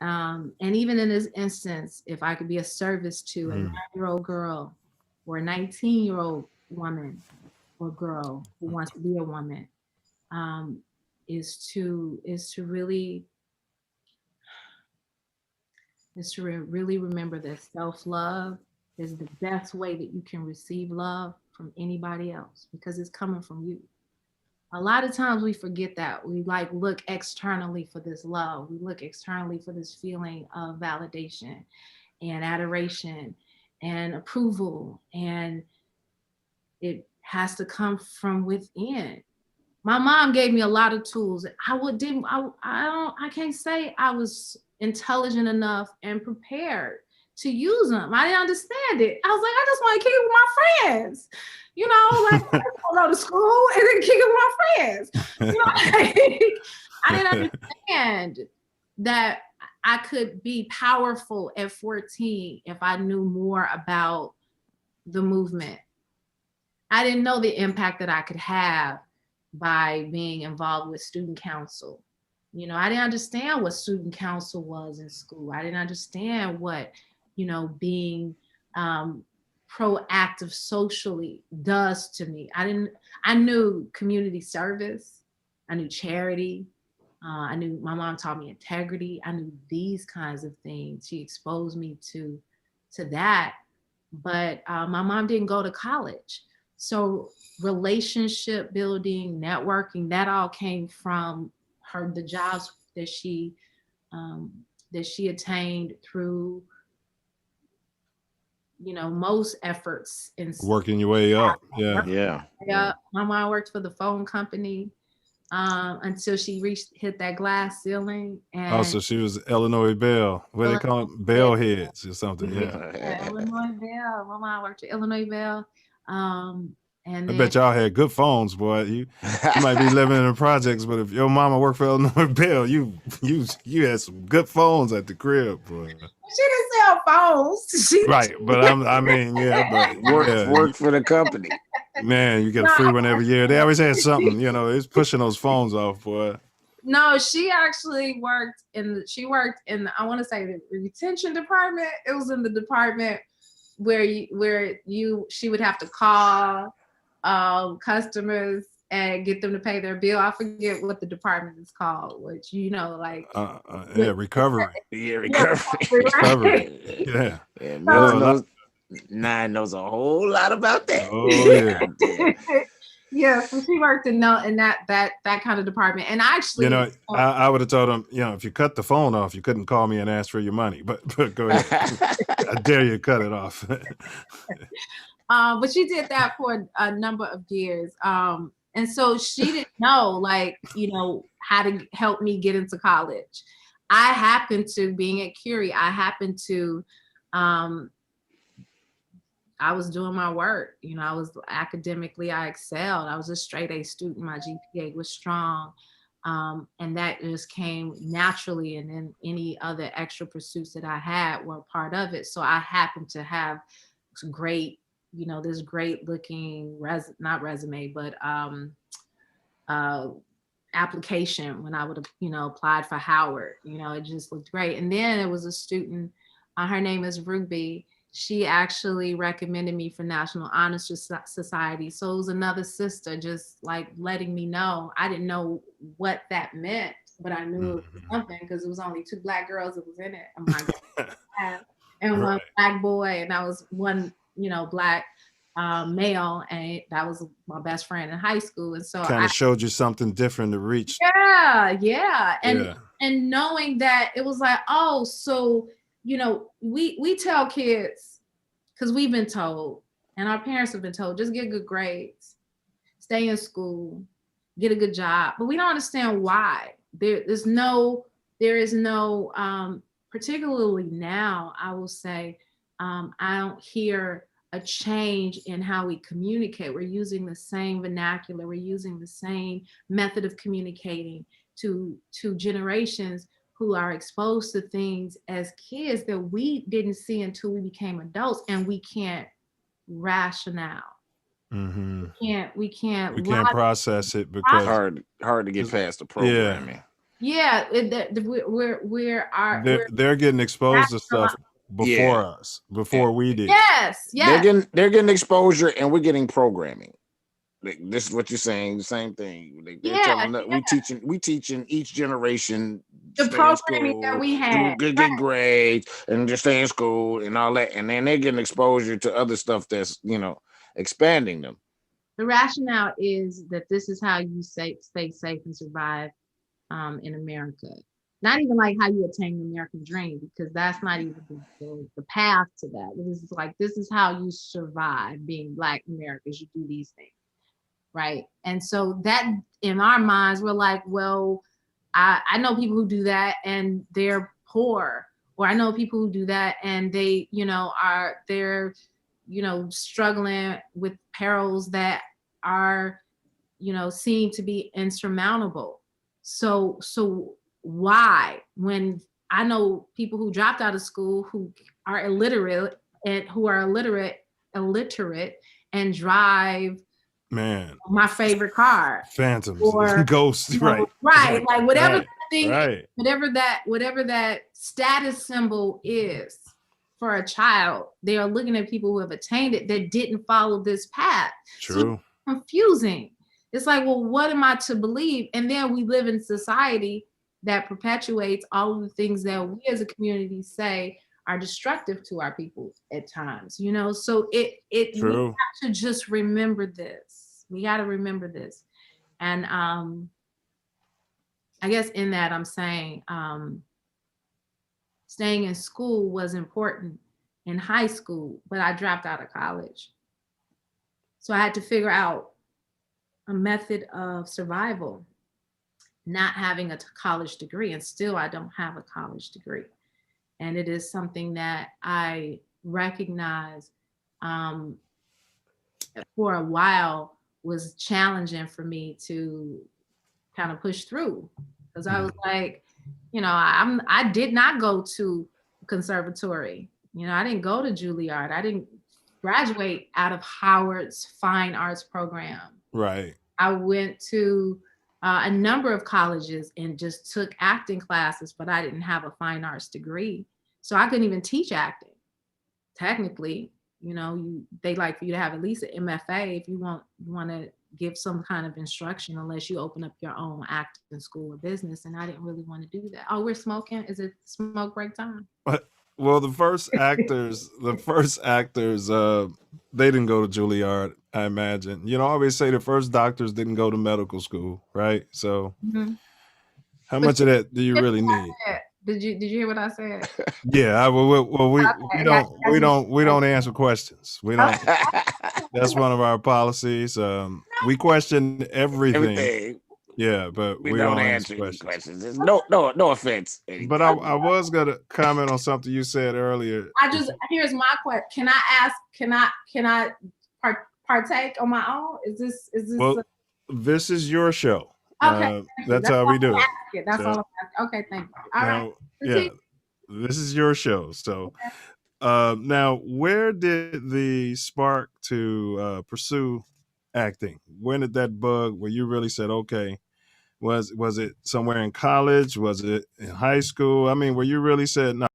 And even in this instance, if I could be a service to a 9-year-old girl or a 19-year-old woman or girl who wants to be a woman, um, is to really really remember that self-love is the best way that you can receive love from anybody else, because it's coming from you. A lot of times we forget that. We like look externally for this love. We look externally for this feeling of validation and adoration and approval, and it has to come from within. My mom gave me a lot of tools. I can't say I was intelligent enough and prepared to use them. I didn't understand it. I was like, I just want to kick it with my friends. Like I just want to go to school and then kick it with my friends. Like, I didn't understand that I could be powerful at 14 if I knew more about the movement. I didn't know the impact that I could have by being involved with student council. I didn't understand what student council was in school. I didn't understand what, being proactive socially does to me. I knew community service. I knew charity. My mom taught me integrity. I knew these kinds of things. She exposed me to that. But my mom didn't go to college. So relationship building, networking, that all came from the jobs that she attained through, most efforts in working your way up. Yeah. My mom worked for the phone company until she hit that glass ceiling. And also, she was Illinois Bell. What they call it? Bell heads or something. Yeah. Illinois Bell. My mom worked at Illinois Bell. And I bet y'all had good phones, boy. You might be living in the projects, but if your mama worked for Illinois Bell, you had some good phones at the crib, boy. She didn't sell phones. Right, but work for the company. Man, you get a free one every year. They always had something, it's pushing those phones off, boy. No, she actually worked in I want to say the retention department. It was in the department where she would have to call customers and get them to pay their bill. I forget what the department is called, which recovery. Yeah, recovery. Yeah. Nine knows a whole lot about that. Oh yeah. Yeah, so she worked in that kind of department. And actually, I would have told them, if you cut the phone off, you couldn't call me and ask for your money. But go ahead. I dare you cut it off. But she did that for a number of years. And so she didn't know, how to help me get into college. I happened to, being at Curie, I was doing my work. I was academically, I excelled. I was a straight A student. My GPA was strong. And that just came naturally. And then any other extra pursuits that I had were a part of it. So I happened to have great, this great looking not resume, but application when I would have, applied for Howard. It just looked great. And then there was a student, her name is Ruby. She actually recommended me for National Honor Society. So it was another sister just like letting me know. I didn't know what that meant, but I knew it was something because it was only 2 Black girls that was in it. Oh my God. And one Black boy, and I was one, Black male, and that was my best friend in high school. And so kind of showed you something different to reach. Yeah. And knowing that it was like, oh, so we tell kids, because we've been told, and our parents have been told, just get good grades, stay in school, get a good job. But we don't understand why. There is no, particularly now, I will say, I don't hear a change in how we communicate. We're using the same vernacular. We're using the same method of communicating to generations who are exposed to things as kids that we didn't see until we became adults, and we can't rationale. We can't process it because hard to get past the programming. Yeah, They're getting exposed to stuff before us, before we did. Yes, yes. They're getting exposure, and we're getting programming. Like, this is what you're saying. The same thing. Like, they're telling us we teaching each generation The stay in programming that school, we do had. good grades, and just stay in school and all that. And then they're getting exposure to other stuff that's expanding them. The rationale is that this is how you stay safe and survive in America. Not even like how you attain the American dream, because that's not even the path to that. This is how you survive being Black Americans. You do these things, right? And so that in our minds, we're like, well, I know people who do that and they're poor, or I know people who do that and they, they're struggling with perils that are, seem to be insurmountable. So why, when I know people who dropped out of school who are illiterate and drive my favorite car, phantoms, or ghosts, right, like whatever right, thing, right. whatever that status symbol is for a child, they are looking at people who have attained it that didn't follow this path. True. So it's confusing. It's like, well, what am I to believe? And then we live in society that perpetuates all of the things that we as a community say are destructive to our people at times, so True. we have to just remember this. We got to remember this. And I guess in that I'm saying staying in school was important in high school, but I dropped out of college. So I had to figure out a method of survival, not having a college degree, and still I don't have a college degree. And it is something that I recognize for a while was challenging for me to kind of push through, because I was like, I did not go to conservatory. I didn't go to Juilliard. I didn't graduate out of Howard's fine arts program. Right. I went to a number of colleges and just took acting classes, but I didn't have a fine arts degree. So I couldn't even teach acting. Technically, they like for you to have at least an MFA if you want to give some kind of instruction, unless you open up your own acting school or business. And I didn't really want to do that. Oh, we're smoking. Is it smoke break time? Well, the first actors, they didn't go to Juilliard, I imagine. I always say the first doctors didn't go to medical school, right? So how much of that do you really need? Did you hear what I said? Yeah, we don't answer questions. We don't. That's one of our policies. We question everything. Yeah, but we don't answer questions. There's no offense. But I was gonna comment on something you said earlier. Here's my question. Can I partake on my own? Is this? Well, this is your show. Okay, that's how we do it. That's all I'm asking. Okay, thank you. All right. Yeah, this is your show. So, now, where did the spark to pursue acting? When did that bug where you really said, okay, was it somewhere in college? Was it in high school? I mean, where you really said, no,